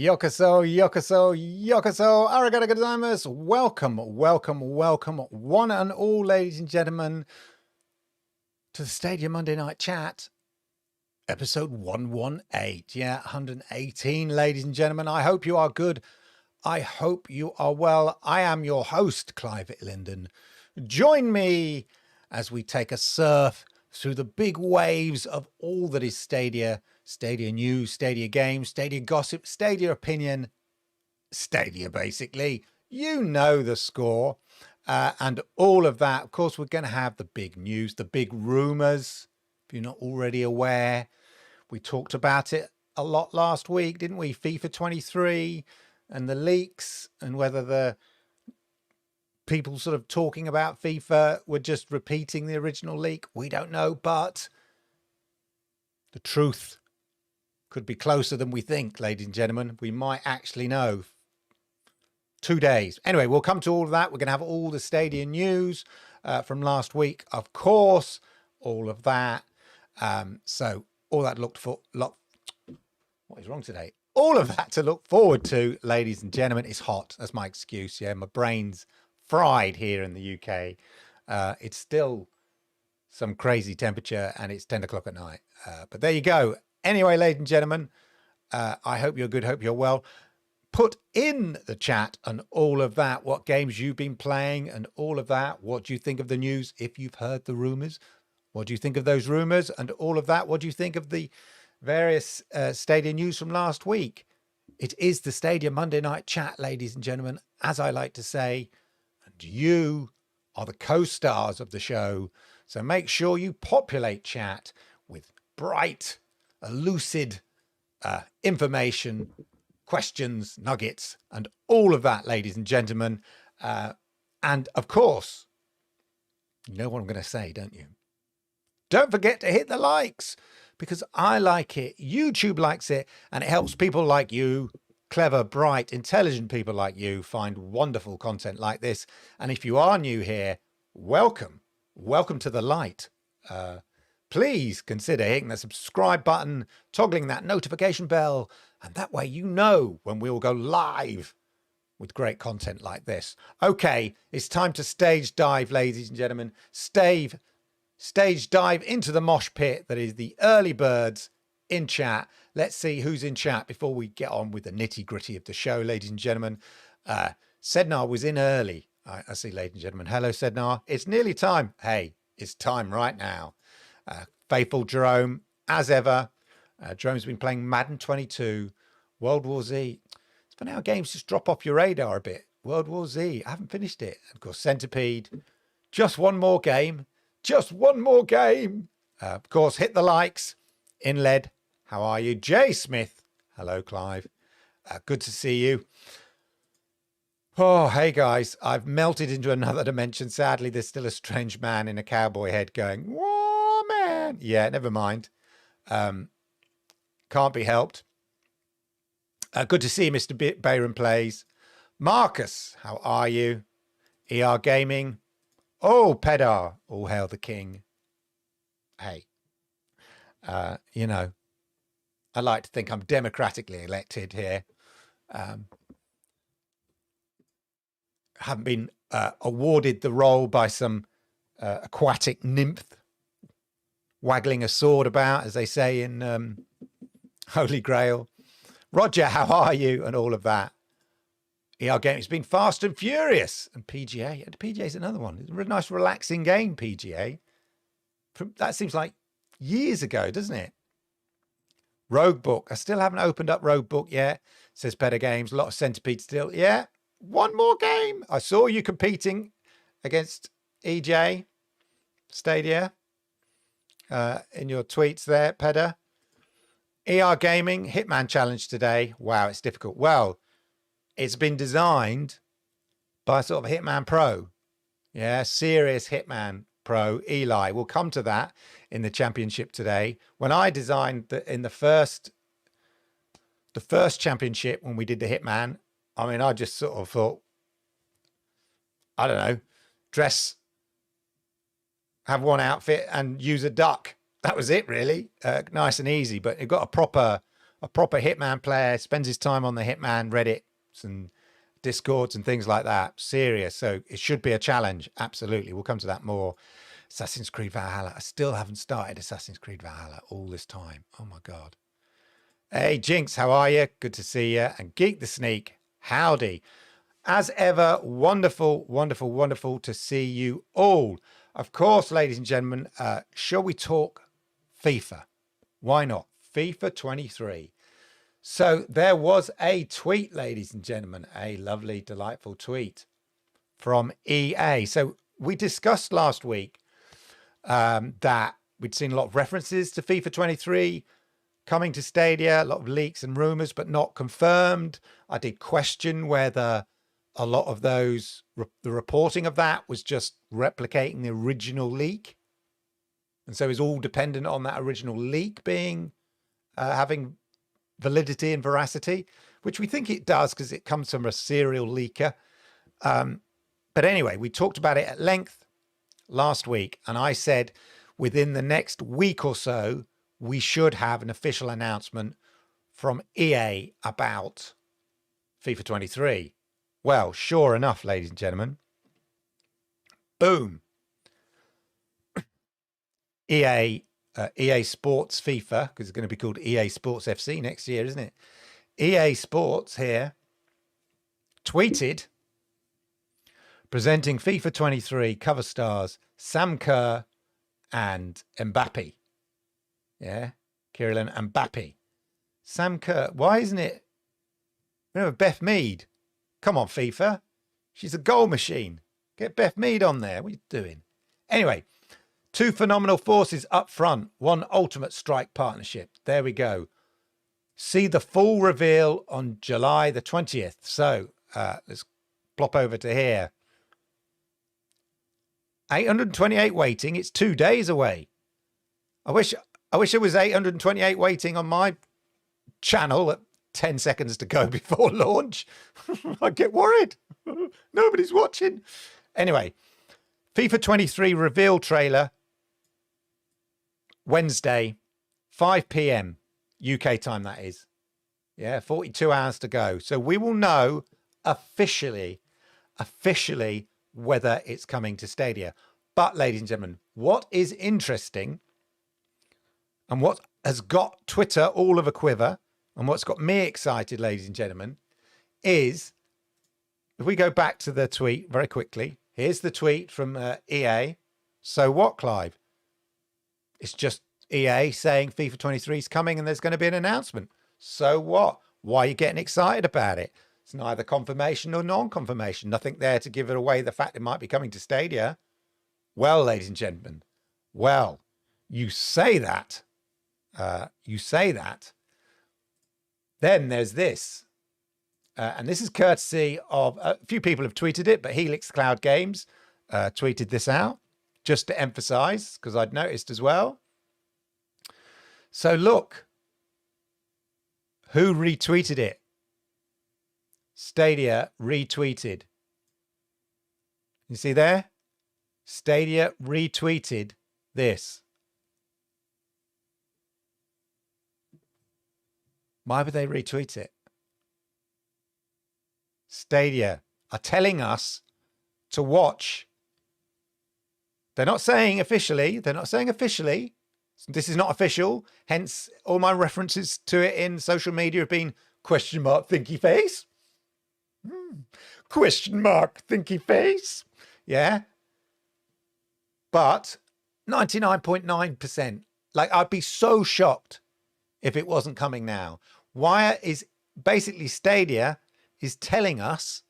Yokoso, yokoso, yokoso, arigato gozaimasu. Welcome, welcome, welcome, one and all, ladies and gentlemen, to the Stadia Monday Night Chat, episode 118. Yeah, 118, ladies and gentlemen. I hope you are good. I hope you are well. I am your host, Clive Linden. Join me as we take a surf through the big waves of all that is Stadia. Stadia news, Stadia games, Stadia gossip, Stadia opinion, Stadia basically. You know the score. And all of that. Of course, we're going to have the big news, the big rumours. If you're not already aware, we talked about it a lot last week, didn't we? FIFA23 and the leaks, and whether the people sort of talking about FIFA were just repeating the original leak. We don't know, but the truth could be closer than we think, ladies and gentlemen. We might actually know. 2 days. Anyway, we'll come to all of that. We're going to have all the Stadia news from last week, of course, all of that. So all that what is wrong today? All of that to look forward to, ladies and gentlemen. It's hot. That's my excuse. Yeah, my brain's fried here in the UK. It's still some crazy temperature and it's 10 o'clock at night. But there you go. Anyway, ladies and gentlemen, I hope you're good. Hope you're well. Put in the chat and all of that, what games you've been playing and all of that. What do you think of the news? If you've heard the rumors, what do you think of those rumors and all of that? What do you think of the various Stadia news from last week? It is the Stadia Monday Night Chat, ladies and gentlemen, as I like to say, and you are the co-stars of the show. So make sure you populate chat with bright, lucid information, questions, nuggets, and all of that, ladies and gentlemen. And of course, you know what I'm going to say, don't you? Don't forget to hit the likes, because I like it, YouTube likes it, and it helps people like you, clever, bright, intelligent people like you, find wonderful content like this. And if you are new here, welcome to the light. Please consider hitting the subscribe button, toggling that notification bell, and that way you know when we will go live with great content like this. Okay, it's time to stage dive, ladies and gentlemen. Stage dive into the mosh pit that is the early birds in chat. Let's see who's in chat before we get on with the nitty gritty of the show, ladies and gentlemen. Sednar was in early. I see, ladies and gentlemen. Hello, Sednar. It's nearly time. Hey, it's time right now. Faithful Jerome, as ever. Jerome's been playing Madden 22, World War Z. It's funny how games just drop off your radar a bit. World War Z, I haven't finished it. And of course, Centipede, just one more game. Just one more game. Of course, hit the likes. Inled, how are you? Jay Smith, hello, Clive. Good to see you. Oh, hey guys, I've melted into another dimension. Sadly, there's still a strange man in a cowboy head going, whoa, man. Yeah, never mind. Can't be helped. Good to see you, Mr. Bayron Plays. Marcus, how are you? ER Gaming. Oh, Pedar, all hail the king. Hey, you know, I like to think I'm democratically elected here. Haven't been awarded the role by some aquatic nymph waggling a sword about, as they say in Holy Grail. Roger, how are you? And all of that. ER Game, it's been Fast and Furious. And PGA. And PGA is another one. It's a really nice, relaxing game, PGA. That seems like years ago, doesn't it? Rogue Book. I still haven't opened up Rogue Book yet. Says Better Games. A lot of Centipede still. Yeah. One more game. I saw you competing against EJ Stadia in your tweets there, Pedder. ER Gaming, Hitman Challenge today. Wow, it's difficult. Well, it's been designed by sort of a Hitman Pro. Yeah, serious Hitman Pro, Eli. We'll come to that in the championship today. When I designed the first championship, when we did the Hitman, I mean, I just sort of thought, I don't know, have one outfit and use a duck. That was it, really. Nice and easy, but it got a a proper Hitman player, spends his time on the Hitman Reddits and Discords and things like that. Serious. So it should be a challenge. Absolutely. We'll come to that more. Assassin's Creed Valhalla. I still haven't started Assassin's Creed Valhalla all this time. Oh my God. Hey, Jinx, how are you? Good to see you. And Geek the Sneak, howdy. As ever, wonderful, wonderful, wonderful to see you all. Of course, ladies and gentlemen, shall we talk FIFA? Why not? FIFA 23. So there was a tweet, ladies and gentlemen, a lovely, delightful tweet from EA. So we discussed last week that we'd seen a lot of references to FIFA 23 coming to Stadia, a lot of leaks and rumors, but not confirmed. I did question whether a lot of those, the reporting of that was just replicating the original leak. And so it's all dependent on that original leak being, having validity and veracity, which we think it does because it comes from a serial leaker. But anyway, we talked about it at length last week. And I said within the next week or so, we should have an official announcement from EA about FIFA 23. Well, sure enough, ladies and gentlemen, boom. EA Sports FIFA, because it's going to be called EA Sports FC next year, isn't it? EA Sports here tweeted presenting FIFA 23 cover stars Sam Kerr and Mbappe. Yeah, Kylian Mbappe. Sam Kerr. Why isn't it? Remember Beth Mead? Come on, FIFA. She's a goal machine. Get Beth Mead on there. What are you doing? Anyway, two phenomenal forces up front. One ultimate strike partnership. There we go. See the full reveal on July the 20th. So let's plop over to here. 828 waiting. It's 2 days away. I wish it was 828 waiting on my channel at 10 seconds to go before launch. I'd get worried. Nobody's watching. Anyway, FIFA 23 reveal trailer, Wednesday, 5 p.m. UK time, that is. Yeah, 42 hours to go. So we will know officially whether it's coming to Stadia. But, ladies and gentlemen, what is interesting and what has got Twitter all of a quiver and what's got me excited, ladies and gentlemen, is if we go back to the tweet very quickly. Here's the tweet from EA. So what, Clive? It's just EA saying FIFA 23 is coming and there's going to be an announcement. So what? Why are you getting excited about it? It's neither confirmation nor non-confirmation. Nothing there to give it away the fact it might be coming to Stadia. Well, ladies and gentlemen, well, you say that. Then there's this. And this is courtesy of a few people have tweeted it, but Helix Cloud Games tweeted this out just to emphasize, because I'd noticed as well. So look, who retweeted it? Stadia retweeted. You see there? Stadia retweeted this. Why would they retweet it? Stadia are telling us to watch. They're not saying officially. This is not official. Hence, all my references to it in social media have been question mark thinky face. Question mark thinky face. Yeah. But 99.9%. Like, I'd be so shocked if it wasn't coming now. Why is basically Stadia is telling us,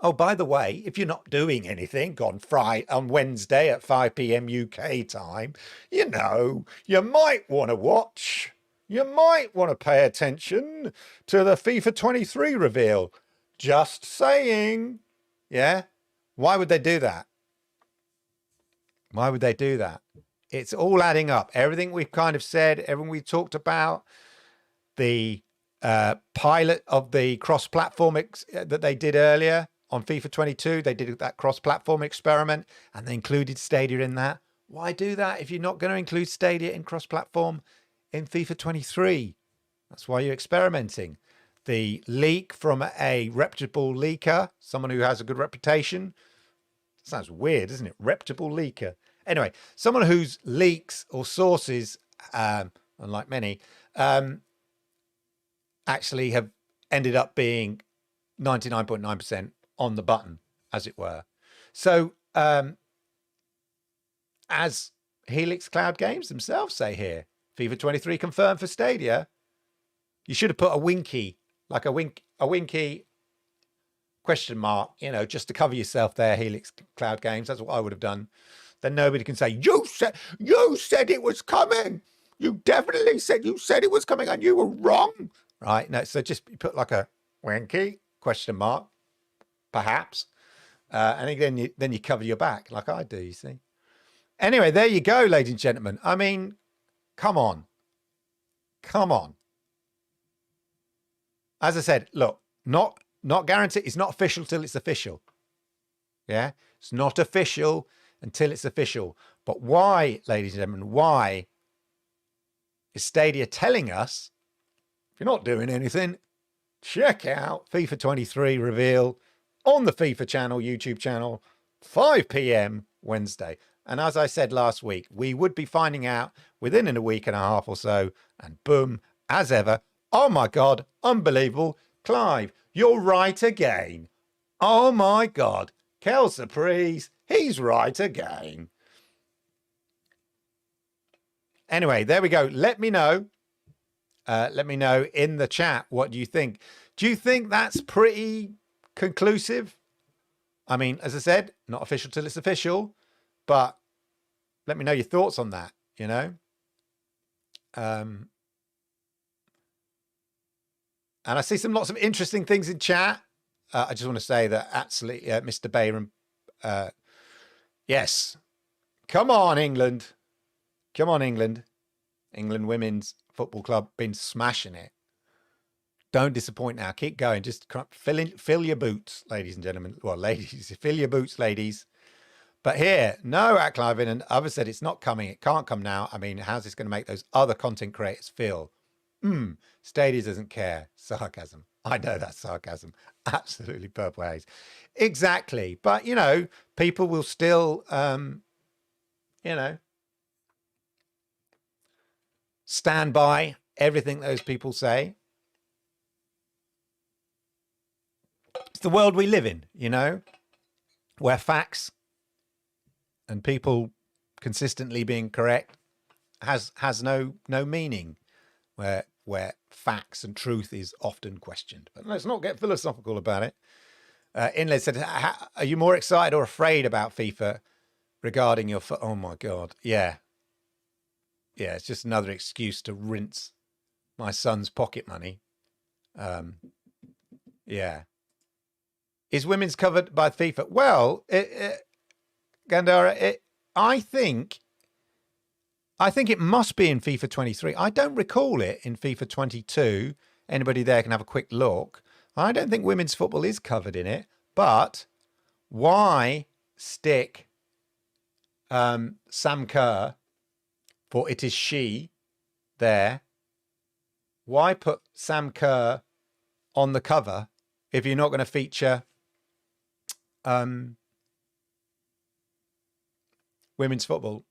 oh, by the way, if you're not doing anything on Wednesday at 5 p.m. UK time, you know, you might want to watch. You might want to pay attention to the FIFA 23 reveal. Just saying. Yeah. Why would they do that? Why would they do that? It's all adding up. Everything we've kind of said, everything we talked about, the pilot of the cross-platform that they did earlier on FIFA 22, they did that cross-platform experiment and they included Stadia in that. Why do that if you're not going to include Stadia in cross-platform in FIFA 23? That's why you're experimenting. The leak from a reputable leaker, someone who has a good reputation. Sounds weird, doesn't it? Reputable leaker. Anyway, someone whose leaks or sources, unlike many, actually have ended up being 99.9% on the button, as it were. So, as Helix Cloud Games themselves say here, FIFA 23 confirmed for Stadia. You should have put a winky, like a winky question mark, you know, just to cover yourself there, Helix Cloud Games. That's what I would have done. Then nobody can say, you said it was coming. You definitely said it was coming and you were wrong. Right? No, so just put like a winky question mark, perhaps. And then you cover your back like I do, you see. Anyway, there you go, ladies and gentlemen. I mean, come on. Come on. As I said, look, not guaranteed. It's not official till it's official. Yeah, it's not official until it's official. But why, ladies and gentlemen, why is Stadia telling us, if you're not doing anything, check out FIFA 23 reveal on the FIFA channel, YouTube channel, 5 p.m. Wednesday. And as I said last week, we would be finding out within a week and a half or so. And boom, as ever, oh my God, unbelievable. Clive, you're right again. Oh my God. Kel Surprise, he's right again. Anyway, there we go. Let me know. Let me know in the chat. What do you think? Do you think that's pretty conclusive? I mean, as I said, not official till it's official, but let me know your thoughts on that, you know? And I see lots of interesting things in chat. I just want to say that absolutely, Mr. Bayram, yes, come on, England. Come on, England. England Women's Football Club been smashing it. Don't disappoint now. Keep going. Just fill your boots, ladies and gentlemen. Well, ladies, fill your boots, ladies. But here, no, at Clive and others said it's not coming. It can't come now. I mean, how's this going to make those other content creators feel? Stadia doesn't care. Sarcasm. I know that's sarcasm. Absolutely purple haze. Exactly. But, you know, people will still, you know, stand by everything those people say. It's the world we live in, you know, where facts and people consistently being correct has no meaning, where facts and truth is often questioned. But let's not get philosophical about it. Inlet said, are you more excited or afraid about FIFA regarding your... Oh, my God. Yeah. Yeah, it's just another excuse to rinse my son's pocket money. Yeah. Is women's covered by FIFA? Well, Gandara, I think it must be in FIFA 23. I don't recall it in FIFA 22. Anybody there can have a quick look. I don't think women's football is covered in it. But why stick Sam Kerr, for it is she, there? Why put Sam Kerr on the cover if you're not going to feature women's football?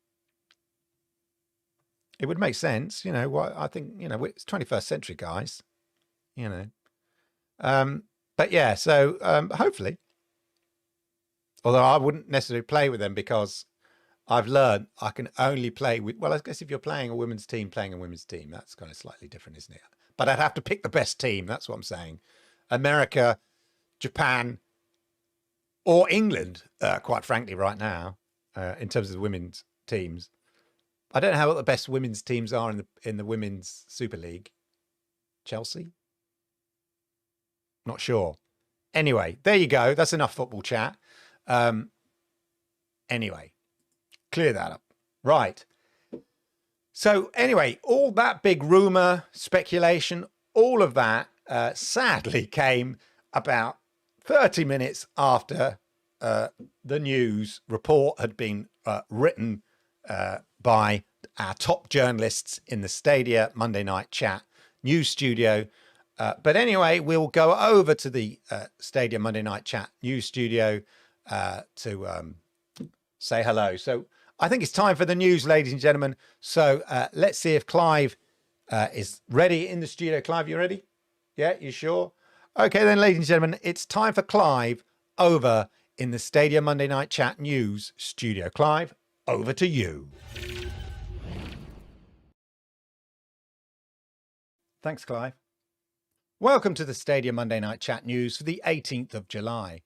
It would make sense, you know. I think, you know, it's 21st century, guys, you know. But yeah, so hopefully, although I wouldn't necessarily play with them because I've learned I can only play with, well, I guess if you're playing a women's team, that's kind of slightly different, isn't it? But I'd have to pick the best team. That's what I'm saying. America, Japan, or England, quite frankly, right now, in terms of the women's teams. I don't know what the best women's teams are in the Women's Super League. Chelsea? Not sure. Anyway, there you go. That's enough football chat. Anyway, clear that up. Right. So anyway, all that big rumor, speculation, all of that sadly came about 30 minutes after the news report had been written by our top journalists in the Stadia Monday night chat news studio. But anyway, we'll go over to the Stadia Monday Night Chat news studio to say hello. So I think it's time for the news, ladies and gentlemen. So let's see if Clive is ready in the studio. Clive, you ready? Yeah, you sure? Okay, then, ladies and gentlemen, it's time for Clive over in the Stadia Monday Night Chat news studio. Clive, over to you. Thanks, Clive. Welcome to the Stadia Monday Night Chat news for the 18th of July.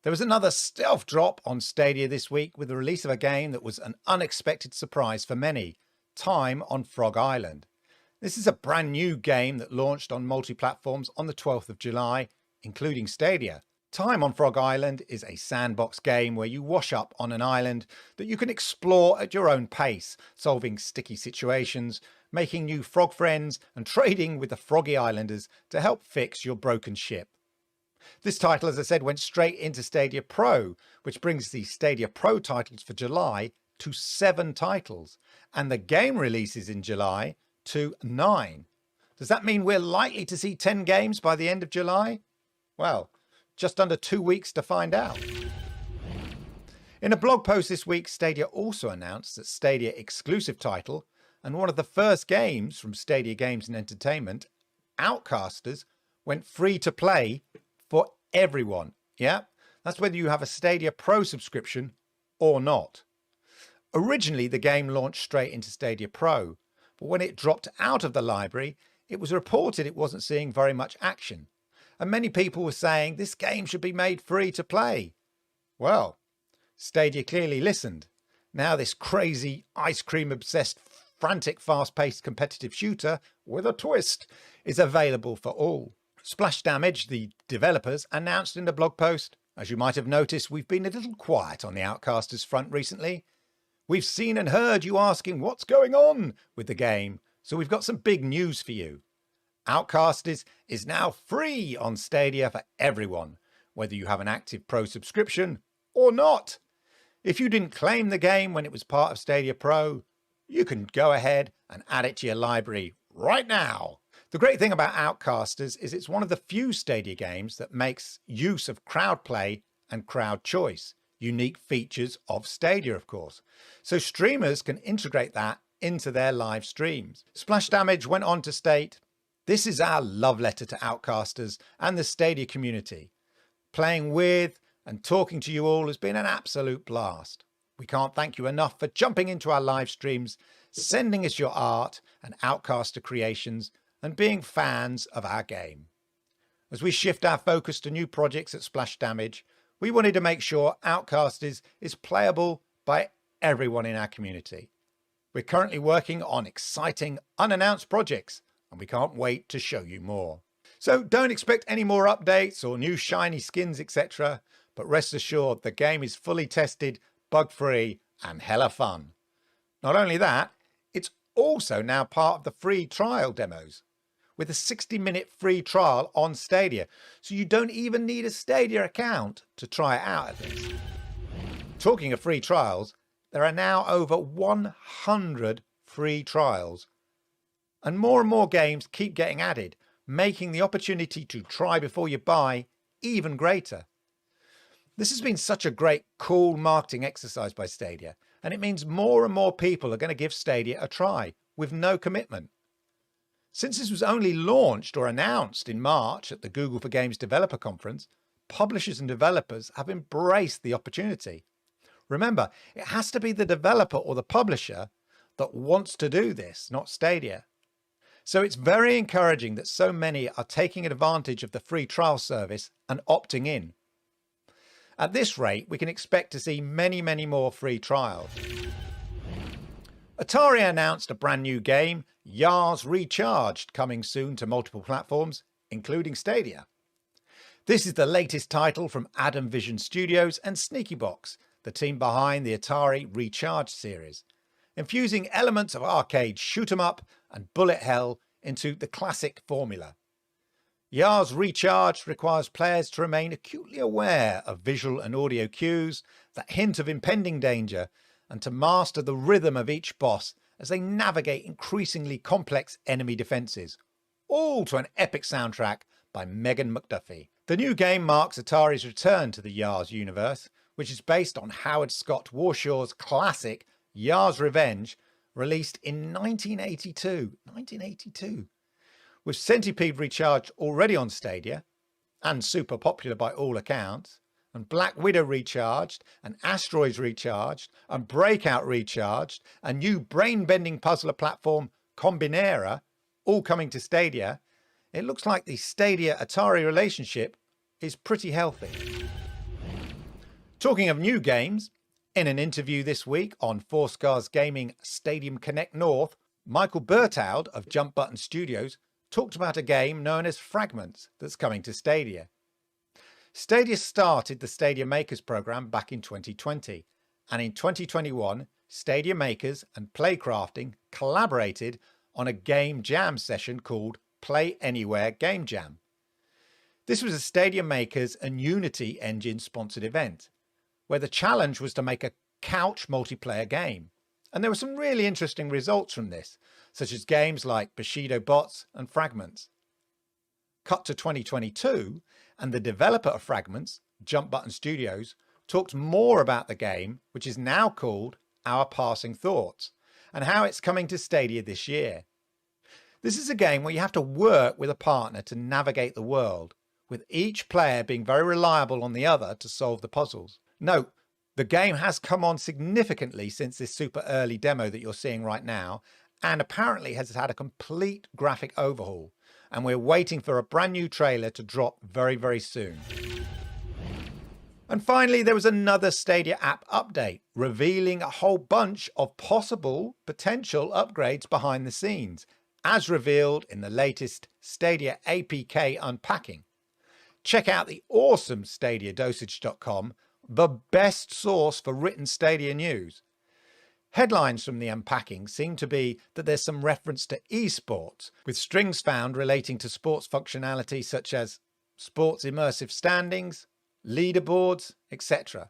There was another stealth drop on Stadia this week with the release of a game that was an unexpected surprise for many, Time on Frog Island. This is a brand new game that launched on multi-platforms on the 12th of July, including Stadia. Time on Frog Island is a sandbox game where you wash up on an island that you can explore at your own pace, solving sticky situations, making new frog friends and trading with the froggy islanders to help fix your broken ship. This title, as I said, went straight into Stadia Pro, which brings the Stadia Pro titles for July to 7 titles, and the game releases in July to 9. Does that mean we're likely to see 10 games by the end of July? Well, just under 2 weeks to find out. In a blog post this week, Stadia also announced that Stadia exclusive title and one of the first games from Stadia Games and Entertainment, Outcasters, went free to play for everyone. Yeah, that's whether you have a Stadia Pro subscription or not. Originally, the game launched straight into Stadia Pro, but when it dropped out of the library, it was reported it wasn't seeing very much action. And many people were saying this game should be made free to play. Well, Stadia clearly listened. Now this crazy, ice cream obsessed, frantic, fast-paced competitive shooter with a twist is available for all. Splash Damage, the developers, announced in the blog post, as you might have noticed, we've been a little quiet on the Outcasters front recently. We've seen and heard you asking what's going on with the game, so we've got some big news for you. Outcasters is now free on Stadia for everyone, whether you have an active Pro subscription or not. If you didn't claim the game when it was part of Stadia Pro, you can go ahead and add it to your library right now. The great thing about Outcasters is it's one of the few Stadia games that makes use of crowd play and crowd choice, unique features of Stadia, of course. So streamers can integrate that into their live streams. Splash Damage went on to state, "This is our love letter to Outcasters and the Stadia community. Playing with and talking to you all has been an absolute blast. We can't thank you enough for jumping into our live streams, sending us your art and Outcaster creations, and being fans of our game. As we shift our focus to new projects at Splash Damage, we wanted to make sure Outcasters is playable by everyone in our community. We're currently working on exciting, unannounced projects, and we can't wait to show you more. So don't expect any more updates or new shiny skins, etc. But rest assured the game is fully tested, bug-free, and hella fun. Not only that, it's also now part of the free trial demos, with a 60-minute free trial on Stadia, so you don't even need a Stadia account to try it out at least. Talking of free trials, there are now over 100 free trials, and more games keep getting added, making the opportunity to try before you buy even greater. This has been such a great, cool marketing exercise by Stadia, and it means more and more people are going to give Stadia a try with no commitment. Since this was only launched or announced in March at the Google for Games Developer Conference, publishers and developers have embraced the opportunity. Remember, it has to be the developer or the publisher that wants to do this, not Stadia. So it's very encouraging that so many are taking advantage of the free trial service and opting in. At this rate, we can expect to see many more free trials. Atari announced a brand new game, Yars Recharged, coming soon to multiple platforms, including Stadia. This is the latest title from Adam Vision Studios and Sneakybox, the team behind the Atari Recharged series, infusing elements of arcade shoot 'em up and bullet hell into the classic formula. Yars Recharged requires players to remain acutely aware of visual and audio cues that hint of impending danger, and to master the rhythm of each boss as they navigate increasingly complex enemy defences, all to an epic soundtrack by Megan McDuffie. The new game marks Atari's return to the Yars universe, which is based on Howard Scott Warshaw's classic Yars' Revenge, released in 1982. With Centipede Recharged already on Stadia, and super popular by all accounts, and Black Widow Recharged, and Asteroids Recharged, and Breakout Recharged, and new brain-bending puzzler platform Combinera, all coming to Stadia, it looks like the Stadia-Atari relationship is pretty healthy. Talking of new games, in an interview this week on Foursquare's Gaming Stadium Connect North, Michael Bertaud of Jump Button Studios talked about a game known as Fragments that's coming to Stadia. Stadia started the Stadia Makers program back in 2020, and in 2021, Stadia Makers and Playcrafting collaborated on a game jam session called Play Anywhere Game Jam. This was a Stadia Makers and Unity Engine sponsored event, where the challenge was to make a couch multiplayer game. And there were some really interesting results from this, such as games like Bushido Bots and Fragments. Cut to 2022, and the developer of Fragments, Jump Button Studios, talked more about the game, which is now called Our Passing Thoughts, and how it's coming to Stadia this year. This is a game where you have to work with a partner to navigate the world, with each player being very reliable on the other to solve the puzzles. Note, the game has come on significantly since this super early demo that you're seeing right now, and apparently has had a complete graphic overhaul, and we're waiting for a brand new trailer to drop very, very soon. And finally, there was another Stadia app update, revealing a whole bunch of possible potential upgrades behind the scenes, as revealed in the latest Stadia APK unpacking. Check out the awesome stadiadosage.com, the best source for written Stadia news. Headlines from the unpacking seem to be that there's some reference to esports, with strings found relating to sports functionality such as sports immersive standings, leaderboards, etc.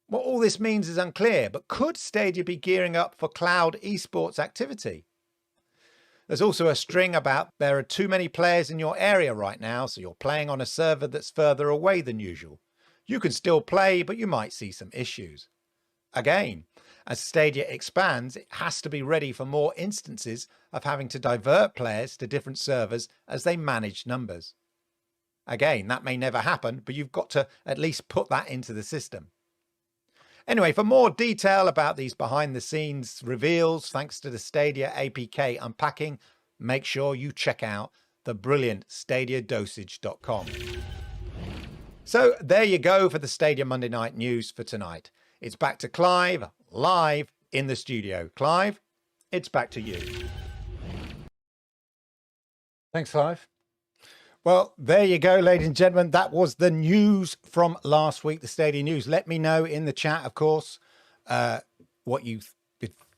What all this means is unclear, but could Stadia be gearing up for cloud esports activity? There's also a string about there are too many players in your area right now, so you're playing on a server that's further away than usual. You can still play, but you might see some issues. Again, as Stadia expands, it has to be ready for more instances of having to divert players to different servers as they manage numbers. Again, that may never happen, but you've got to at least put that into the system. Anyway, for more detail about these behind the scenes reveals, thanks to the Stadia APK unpacking, make sure you check out the brilliant stadiadosage.com. So there you go for the Stadia Monday Night News for tonight. It's back to Clive, live in the studio. Clive, it's back to you. Thanks, Clive. Well, there you go, ladies and gentlemen. That was the news from last week, the Stadia news. Let me know in the chat, of course, what you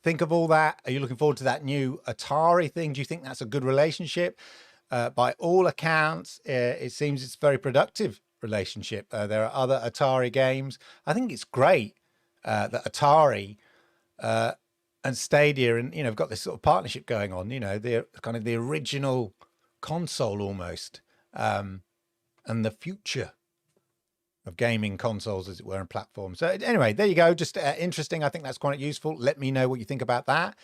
think of all that. Are you looking forward to that new Atari thing? Do you think that's a good relationship? By all accounts, it seems it's a very productive relationship. There are other Atari games. I think it's great that Atari and Stadia and have got this sort of partnership going on. They're kind of the original console almost, and the future of gaming consoles, as it were, and platforms. So anyway, there you go. Just interesting. I think that's quite useful. Let me know what you think about that.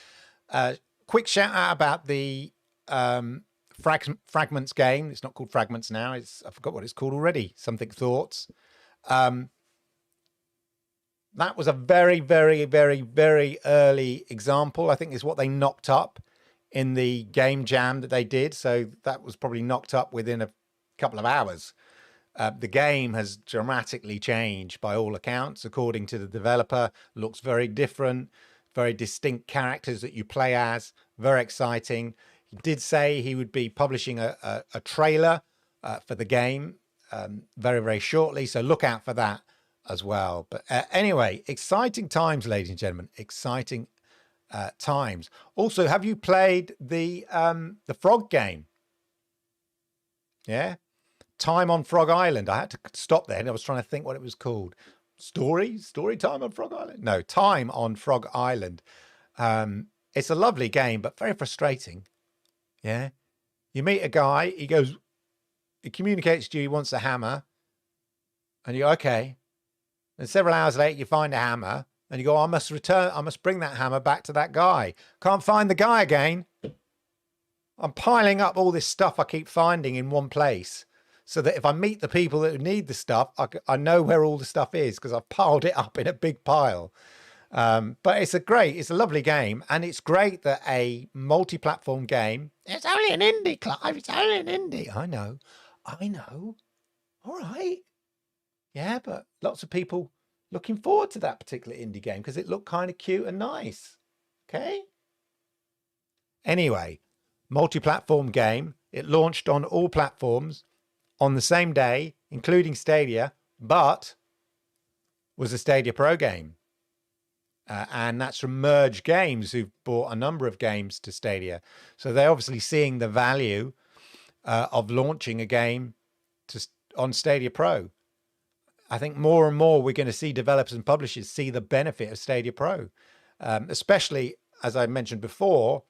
Quick shout out about the Fragments game. It's not called Fragments now. I forgot what it's called already. Something Thoughts. That was a very, very, very, very early example. I think is what they knocked up in the game jam that they did. So that was probably knocked up within a couple of hours. The game has dramatically changed by all accounts, according to the developer. Looks very different, very distinct characters that you play as, very exciting. He did say he would be publishing a trailer for the game very, very shortly. So look out for that as well. But anyway, exciting times, ladies and gentlemen, exciting times. Also, have you played the Frog game? Yeah. Time on Frog Island. I had to stop there and I was trying to think what it was called. Story Time on Frog Island? No, Time on Frog Island. It's a lovely game, but very frustrating. Yeah. You meet a guy, he communicates to you, he wants a hammer. And you go, okay. And several hours later, you find a hammer. And you go, I must bring that hammer back to that guy. Can't find the guy again. I'm piling up all this stuff I keep finding in one place, so that if I meet the people that need the stuff, I know where all the stuff is, because I've piled it up in a big pile. But it's a lovely game. And it's great that a multi-platform game, it's only an indie, Clive, it's only an indie. I know. All right. Yeah, but lots of people looking forward to that particular indie game because it looked kind of cute and nice. Okay. Anyway, multi-platform game. It launched on all platforms on the same day, including Stadia, but was a Stadia Pro game. And that's from Merge Games, who've bought a number of games to Stadia. So they're obviously seeing the value of launching a game on Stadia Pro. I think more and more we're going to see developers and publishers see the benefit of Stadia Pro, especially, as I mentioned before,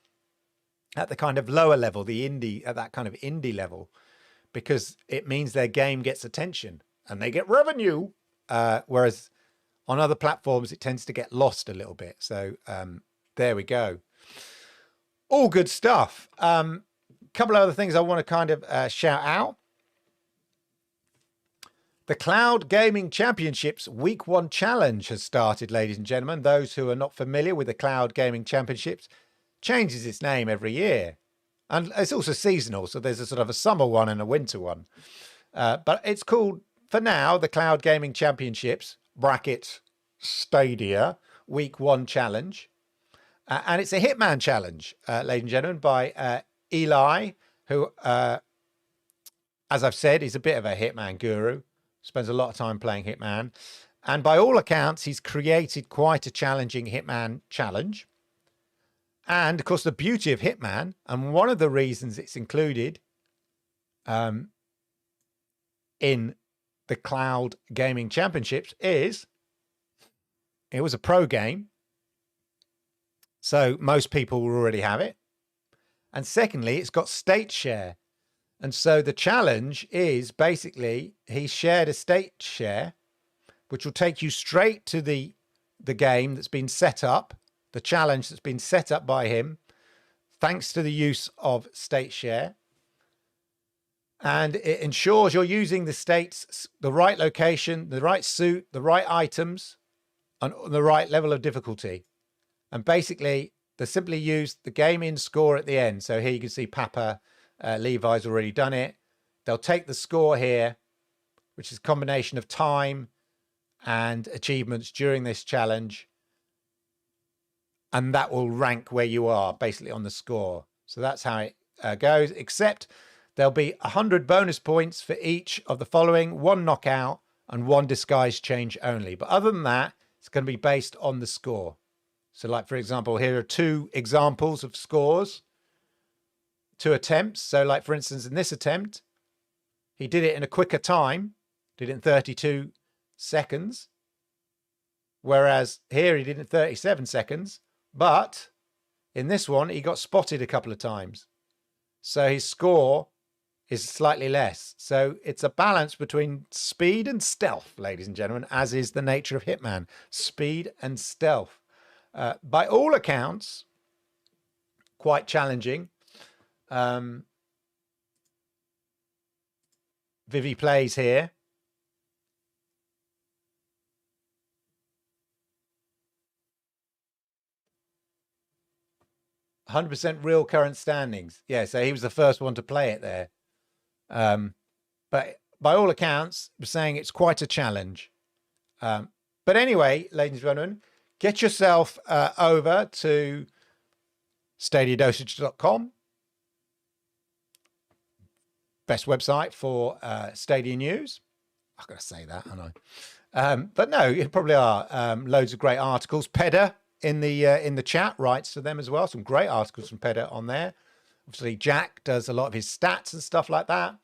at the kind of lower level, at that kind of indie level, because it means their game gets attention and they get revenue, whereas on other platforms, it tends to get lost a little bit. So there we go. All good stuff. Couple of other things I want to kind of shout out. The Cloud Gaming Championships Week 1 Challenge has started, ladies and gentlemen. Those who are not familiar with the Cloud Gaming Championships, changes its name every year. And it's also seasonal, so there's a sort of a summer one and a winter one. But it's called, for now, the Cloud Gaming Championships, bracket Stadia, Week 1 Challenge. And it's a Hitman challenge, ladies and gentlemen, by Eli, who, as I've said, is a bit of a Hitman guru. Spends a lot of time playing Hitman. And by all accounts, he's created quite a challenging Hitman challenge. And, of course, the beauty of Hitman, and one of the reasons it's included in the Cloud Gaming Championships is it was a pro game. So most people will already have it. And secondly, it's got state share. And so the challenge is basically he shared a state share, which will take you straight to the game that's been set up, the challenge that's been set up by him, thanks to the use of state share. And it ensures you're using the states, the right location, the right suit, the right items, and the right level of difficulty. And basically, they simply use the game in score at the end. So here you can see Papa Levi's already done it. They'll take the score here, which is a combination of time and achievements during this challenge. And that will rank where you are basically on the score. So that's how it goes, except there'll be 100 bonus points for each of the following: 1 knockout and 1 disguise change only. But other than that, it's going to be based on the score. So like, for example, here are 2 examples of scores, 2 attempts. So like, for instance, in this attempt, he did it in a quicker time, did it in 32 seconds. Whereas here he did it in 37 seconds. But in this one, he got spotted a couple of times. So his score is slightly less. So it's a balance between speed and stealth, ladies and gentlemen, as is the nature of Hitman. Speed and stealth. By all accounts, quite challenging. Vivi plays here. %, real current standings. Yeah, so he was the first one to play it there. But by all accounts, we're saying it's quite a challenge. But anyway, ladies and gentlemen, get yourself over to stadiadosage.com. Best website for Stadia news. I've got to say that, haven't I? But no, you probably are. Loads of great articles. Pedder in the chat writes to them as well. Some great articles from Pedder on there. Obviously, Jack does a lot of his stats and stuff like that.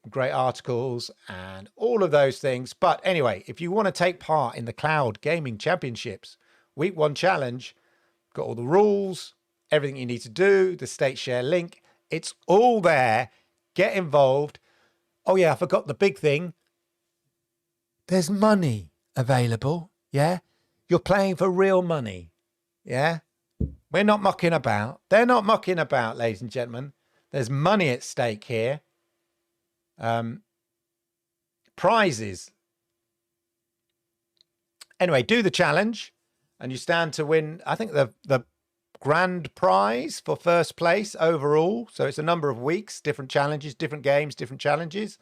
Great articles and all of those things. But anyway, if you want to take part in the Cloud Gaming Championships Week 1 Challenge, got all the rules, everything you need to do, the state share link, It's all there. Get involved. Oh yeah, I forgot the big thing. There's money available. Yeah. You're playing for real money. Yeah. We're not mucking about. They're not mucking about, ladies and gentlemen. There's money at stake here. Prizes. Anyway, do the challenge and you stand to win, I think, the grand prize for first place overall. So it's a number of weeks, different challenges, different games, different challenges.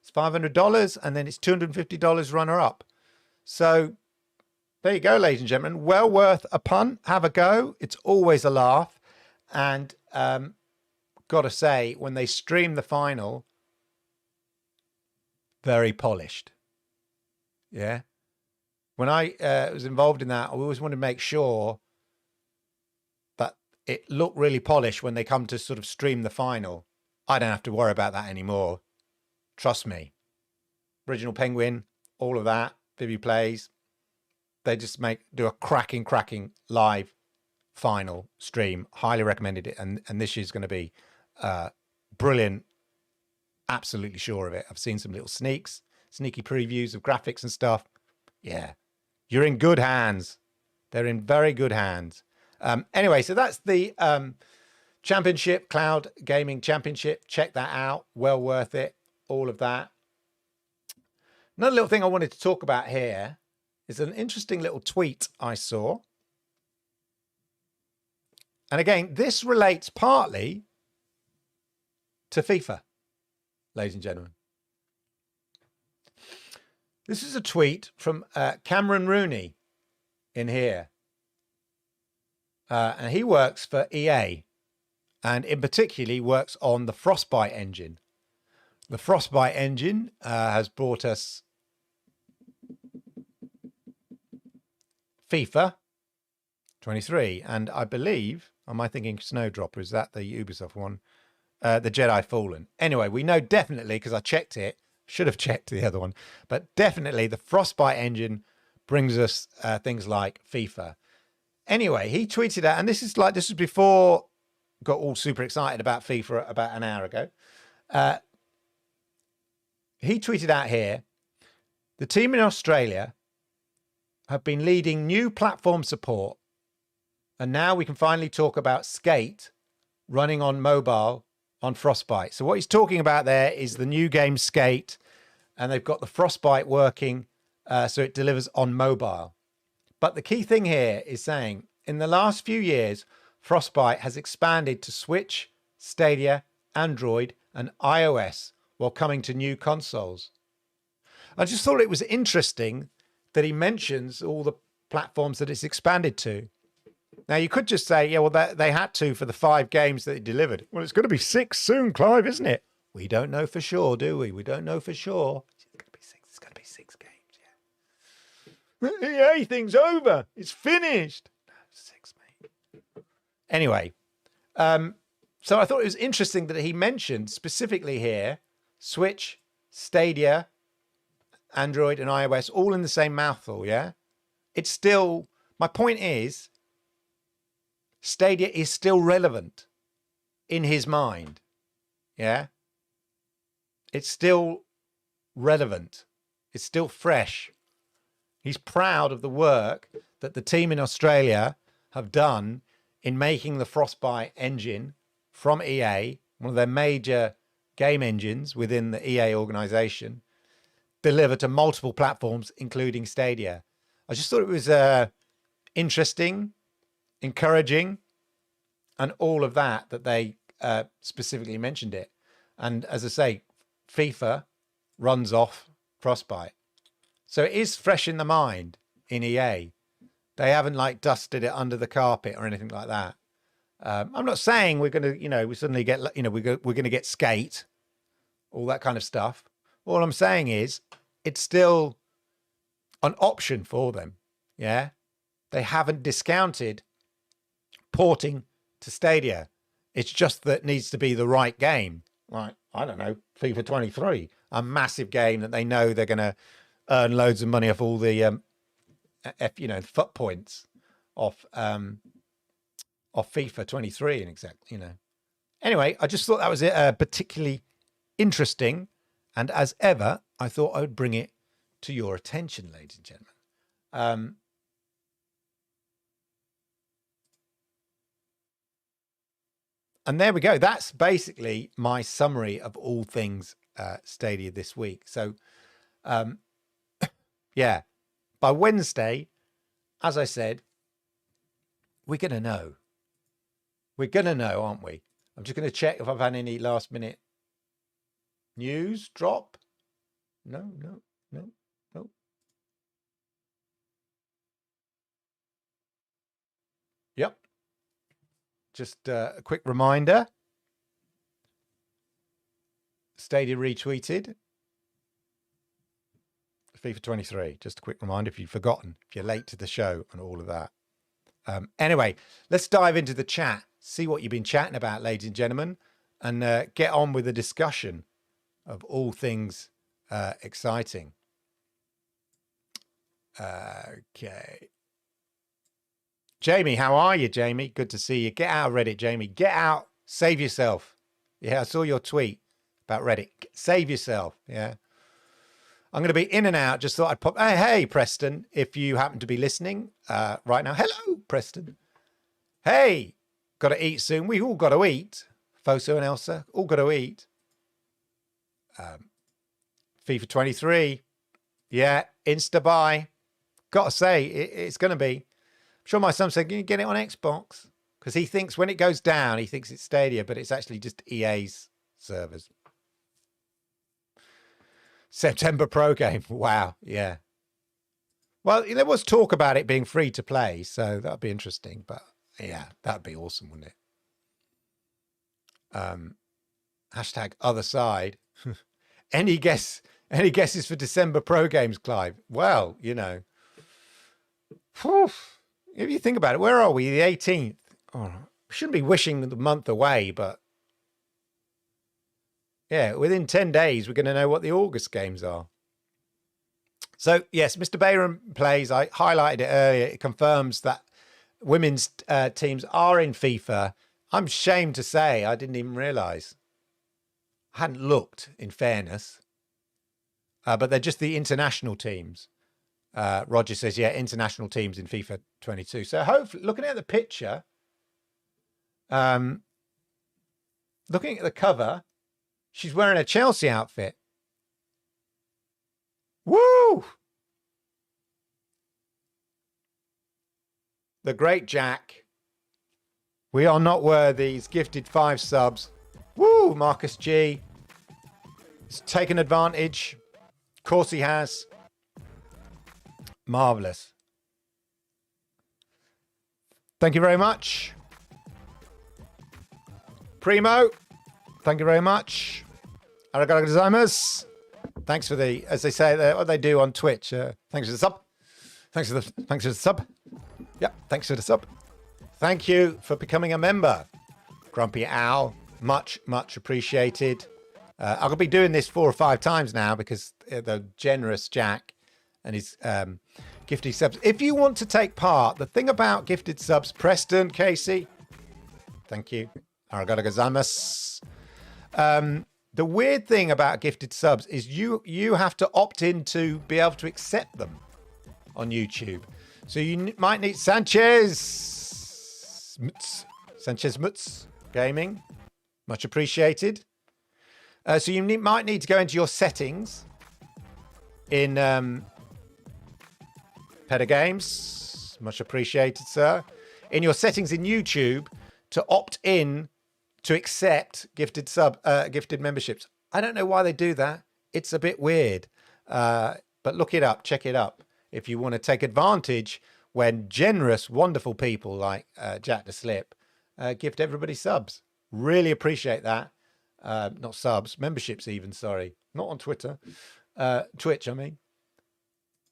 It's $500 and then it's $250 runner up. So there you go, ladies and gentlemen. Well worth a punt. Have a go. It's always a laugh. And got to say, when they stream the final, very polished. Yeah. When I was involved in that, I always wanted to make sure that it looked really polished when they come to sort of stream the final. I don't have to worry about that anymore. Trust me. Original Penguin, all of that, Vivi Plays. They just do a cracking live final stream. Highly recommended it. And this year's going to be brilliant. Absolutely sure of it. I've seen some little sneaky previews of graphics and stuff. Yeah, you're in good hands. They're in very good hands. Anyway, so that's the Championship, Cloud Gaming Championship. Check that out. Well worth it. All of that. Another little thing I wanted to talk about here is an interesting little tweet I saw. And again, this relates partly to FIFA, ladies and gentlemen. This is a tweet from Cameron Rooney in here. And he works for EA. And in particular, he works on the Frostbite engine. The Frostbite engine has brought us FIFA 23. And I believe, am I thinking Snowdropper? Is that the Ubisoft one? The Jedi Fallen. Anyway, we know definitely, because I checked it, should have checked the other one, but definitely the Frostbite engine brings us things like FIFA. Anyway, he tweeted out, and this was before got all super excited about FIFA about an hour ago. He tweeted out here, the team in Australia have been leading new platform support, and now we can finally talk about Skate running on mobile on Frostbite. So what he's talking about there is the new game Skate, and they've got the Frostbite working so it delivers on mobile. But the key thing here is saying in the last few years, Frostbite has expanded to Switch, Stadia, Android, and iOS while coming to new consoles. I just thought it was interesting that he mentions all the platforms that it's expanded to. Now, you could just say, yeah, well, they had to for the 5 games that it delivered. Well, it's going to be 6 soon, Clive, isn't it? We don't know for sure, do we? We don't know for sure. It's going to be 6. It's going to be 6 games, yeah. The EA thing's over. It's finished. No, 6, mate. Anyway, so I thought it was interesting that he mentioned specifically here Switch, Stadia, Android, and iOS all in the same mouthful, yeah? It's still... My point is, Stadia is still relevant in his mind. Yeah. It's still relevant. It's still fresh. He's proud of the work that the team in Australia have done in making the Frostbite engine from EA, one of their major game engines within the EA organization, deliver to multiple platforms, including Stadia. I just thought it was interesting, encouraging, and all of that they specifically mentioned it. And as I say, FIFA runs off Frostbite. So it is fresh in the mind in EA. They haven't like dusted it under the carpet or anything like that. I'm not saying we're going to, we suddenly get, we're going to get Skate, all that kind of stuff. All I'm saying is it's still an option for them. Yeah. They haven't discounted porting to Stadia. It's just that it needs to be the right game. Like, I don't know, FIFA 23, a massive game that they know they're going to earn loads of money off all the, foot points off FIFA 23 and exactly, Anyway, I just thought that was particularly interesting. And as ever, I thought I would bring it to your attention, ladies and gentlemen. And there we go. That's basically my summary of all things Stadia this week. So, yeah, by Wednesday, as I said, we're going to know. We're going to know, aren't we? I'm just going to check if I've had any last minute news drop. No. Yep. Just a quick reminder. Stadia retweeted FIFA23. Just a quick reminder if you've forgotten, if you're late to the show and all of that. Anyway, let's dive into the chat, see what you've been chatting about, ladies and gentlemen, and get on with the discussion of all things exciting. Okay. Jamie, how are you, Jamie? Good to see you. Get out of Reddit, Jamie. Get out. Save yourself. Yeah, I saw your tweet about Reddit. Save yourself. Yeah. I'm going to be in and out. Just thought I'd pop. Hey, Preston, if you happen to be listening right now. Hello, Preston. Hey, got to eat soon. We all got to eat. Foso and Elsa, all got to eat. FIFA23. Yeah, Insta buy. Got to say, it's going to be. I'm sure my son said, can you get it on Xbox? Because he thinks when it goes down, he thinks it's Stadia, but it's actually just EA's servers. September Pro game. Wow. Yeah. Well, there was talk about it being free to play, so that'd be interesting. But yeah, that'd be awesome, wouldn't it? Hashtag other side. Any guesses for December Pro games, Clive? Well, you know. Whew. If you think about it, where are we? The 18th. Oh, we shouldn't be wishing the month away, but yeah, within 10 days, we're going to know what the August games are. So, yes, Mr. Bayram plays. I highlighted it earlier. It confirms that women's teams are in FIFA. I'm ashamed to say I didn't even realise. I hadn't looked, in fairness. But they're just the international teams. Roger says, yeah, international teams in FIFA 22. So hopefully, looking at the picture, looking at the cover, she's wearing a Chelsea outfit. Woo! The great Jack. We are not worthy. He's gifted 5 subs. Woo! Marcus G. He's taken advantage. Of course he has. Marvelous. Thank you very much. Primo, thank you very much. Arigato gozaimasu. Thanks for the, as they say, what they do on Twitch. Thanks for the sub. Thanks for the sub. Yep, thanks for the sub. Thank you for becoming a member. Grumpy Owl, much appreciated. I'll be doing this 4 or 5 times now because the generous Jack and his gifted subs. If you want to take part, the thing about gifted subs, Preston, Casey, thank you. Arigato gozaimasu. The weird thing about gifted subs is you have to opt in to be able to accept them on YouTube. So you might need Sanchez Mutz Gaming, much appreciated. So you might need to go into your settings in Peta Games, much appreciated, sir. In your settings in YouTube to opt in to accept gifted memberships. I don't know why they do that. It's a bit weird. But look it up, check it up. If you want to take advantage when generous, wonderful people like Jack the Slip gift everybody subs. Really appreciate that. Not subs, memberships even, sorry. Not on Twitter. Twitch, I mean.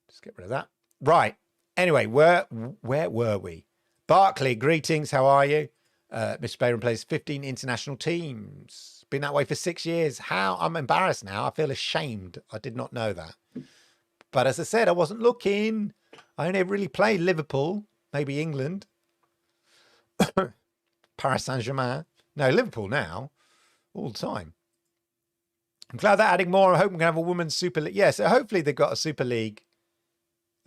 Just get rid of that. Right. Anyway, where were we? Barclay, greetings. How are you? Mr. Bayram plays 15 international teams. Been that way for 6 years. How? I'm embarrassed now. I feel ashamed. I did not know that. But as I said, I wasn't looking. I only really played Liverpool, maybe England, Paris Saint-Germain, No, Liverpool now, all the time. I'm glad they're adding more. I hope we can have a women's Super League. Yeah, so hopefully they've got a Super League,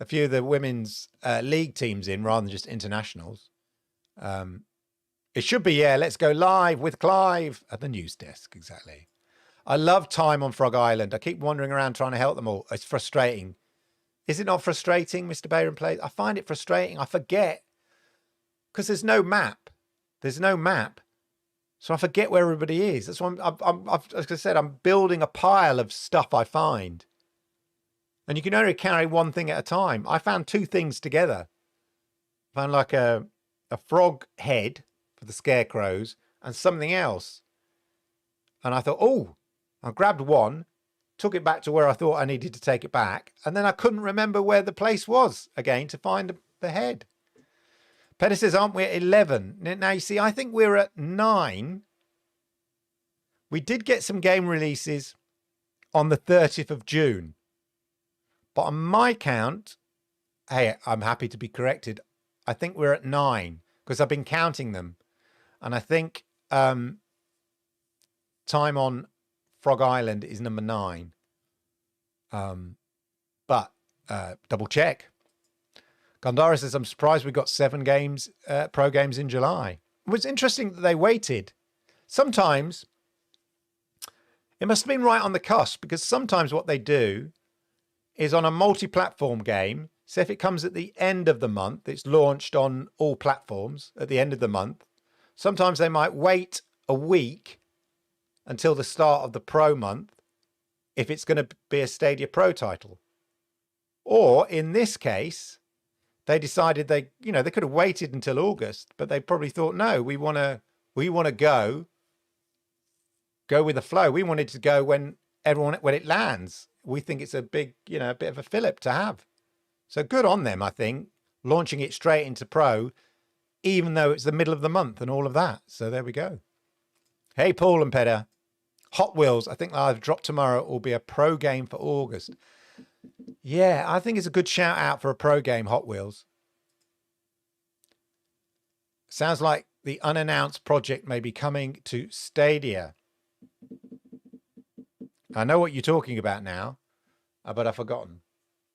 a few of the women's league teams in rather than just internationals. It should be, yeah, let's go live with Clive at the news desk. Exactly. I love time on Frog Island. I keep wandering around trying to help them all. It's frustrating. Is it not frustrating, Mr. Bayron Plays? I find it frustrating. I forget because there's no map. There's no map. So I forget where everybody is. That's why as I said, I'm building a pile of stuff I find. And you can only carry one thing at a time. I found two things together. I found like a frog head for the scarecrows and something else. And I thought, oh, I grabbed one, took it back to where I thought I needed to take it back. And then I couldn't remember where the place was again to find the head. Petter says, aren't we at 11? Now, you see, I think we're at 9. We did get some game releases on the 30th of June. But on my count, hey, I'm happy to be corrected. I think we're at 9 because I've been counting them. And I think time on Frog Island is number 9. But double check. Gandara says, I'm surprised we got 7 games, pro games in July. It was interesting that they waited. Sometimes it must have been right on the cusp because sometimes what they do is on a multi-platform game. So if it comes at the end of the month, it's launched on all platforms at the end of the month. Sometimes they might wait a week until the start of the pro month if it's going to be a Stadia Pro title. Or in this case, they decided they could have waited until August, but they probably thought, no, we want to go with the flow. We wanted to go when it lands. We think it's a big, a bit of a fillip to have. So good on them, I think, launching it straight into Pro, even though it's the middle of the month and all of that. So there we go. Hey, Paul and Petter. Hot Wheels, I think I've dropped tomorrow, will be a pro game for August. Yeah, I think it's a good shout out for a pro game, Hot Wheels. Sounds like the unannounced project may be coming to Stadia. I know what you're talking about now, but I've forgotten.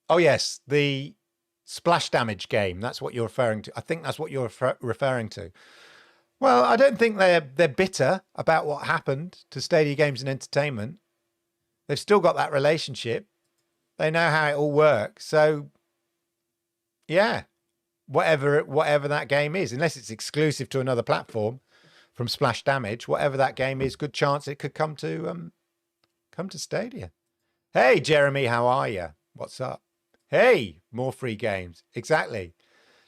Oh, yes, the splash damage game. That's what you're referring to. I think that's what you're referring to. Well, I don't think they're bitter about what happened to Stadia Games and Entertainment. They've still got that relationship. They know how it all works. So, yeah, whatever that game is, unless it's exclusive to another platform from Splash Damage, whatever that game is, good chance it could come to Stadia. Hey, Jeremy, how are you? What's up? Hey, more free games. Exactly.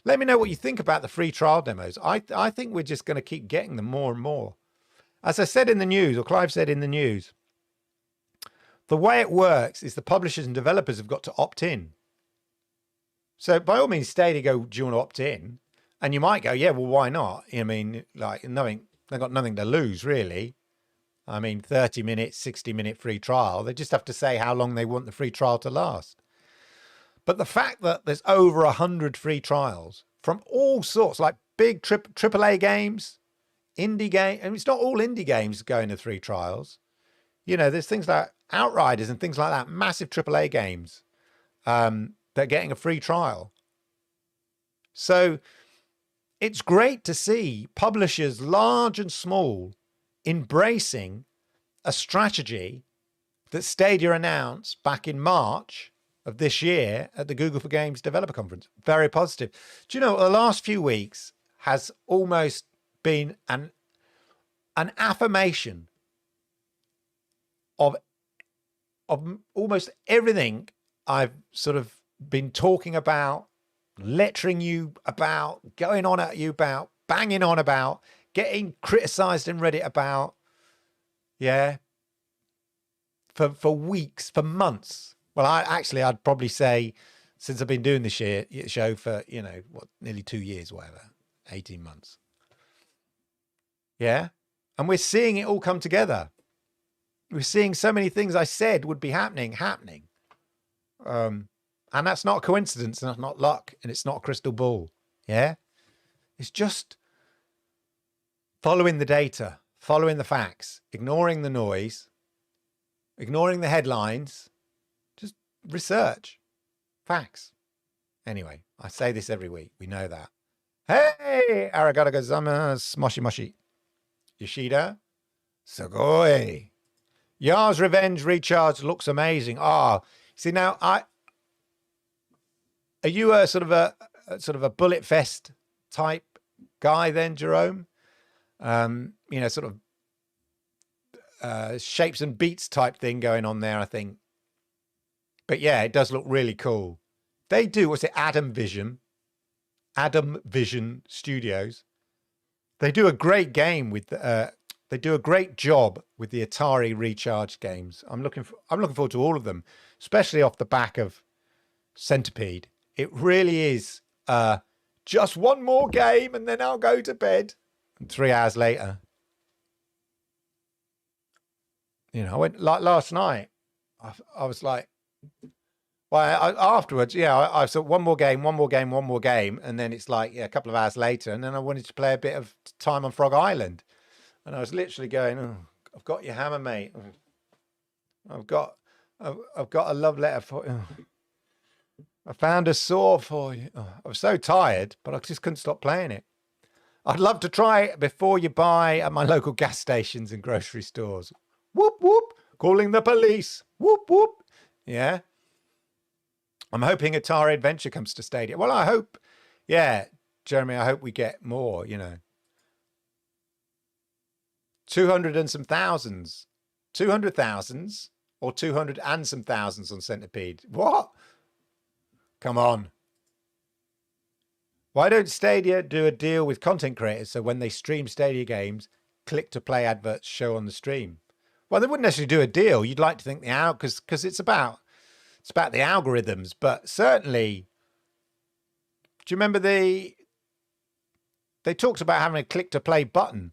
Let me know what you think about the free trial demos. I think we're just going to keep getting them more and more. As I said in the news, or Clive said in the news, the way it works is the publishers and developers have got to opt in. So by all means, Stadia go, do you want to opt in? And you might go, yeah, well, why not? I mean, like they've got nothing to lose, really. I mean, 30 minutes, 60-minute free trial. They just have to say how long they want the free trial to last. But the fact that there's over 100 free trials from all sorts, like big AAA games, indie games, and it's not all indie games going to free trials. There's things like Outriders and things like that, massive AAA games that are getting a free trial. So it's great to see publishers, large and small, embracing a strategy that Stadia announced back in March of this year at the Google for Games Developer Conference. Very positive. Do you know, the last few weeks has almost been an affirmation of almost everything I've sort of been talking about, lecturing you about, going on at you about, banging on about, getting criticized in Reddit about, for weeks, for months. Well, I'd probably say since I've been doing this show for, nearly 2 years, whatever, 18 months. Yeah. And we're seeing it all come together. We're seeing so many things I said would be happening. And that's not a coincidence, and that's not luck, and it's not a crystal ball. Yeah. It's just following the data, following the facts, ignoring the noise, ignoring the headlines, just research, facts. Anyway, I say this every week. We know that. Hey, arigato gozaimasu, moshi moshi. Yoshida, sugoi. Yar's Revenge Recharge looks amazing. Ah, see now, are you a sort of a bullet fest type guy then, Jerome? You know, sort of shapes and beats type thing going on there, I think. But yeah, it does look really cool. They do, what's it, Adam Vision Studios. They do a great game with they do a great job with the Atari Recharge games. I'm looking forward to all of them, especially off the back of Centipede. It really is just one more game and then I'll go to bed. And 3 hours later, you know, I went like last night. I was like, well, afterwards, yeah, I saw one more game, and then it's like, yeah, a couple of hours later, and then I wanted to play a bit of Time on Frog Island, and I was literally going, "Oh, I've got your hammer, mate. I've got a love letter for you. I found a saw for you." Oh, I was so tired, but I just couldn't stop playing it. I'd love to try it before you buy at my local gas stations and grocery stores. Whoop whoop, calling the police. Whoop whoop, yeah. I'm hoping Atari Adventure comes to Stadia. Well, I hope, yeah, Jeremy, I hope we get more, you know. 200 and some thousands. 200,000s or 200 and some thousands on Centipede. What? Come on. Why don't Stadia do a deal with content creators so when they stream Stadia games, click to play adverts show on the stream? Well, they wouldn't necessarily do a deal. You'd like to think because it's about the algorithms, but certainly, do you remember they talked about having a click to play button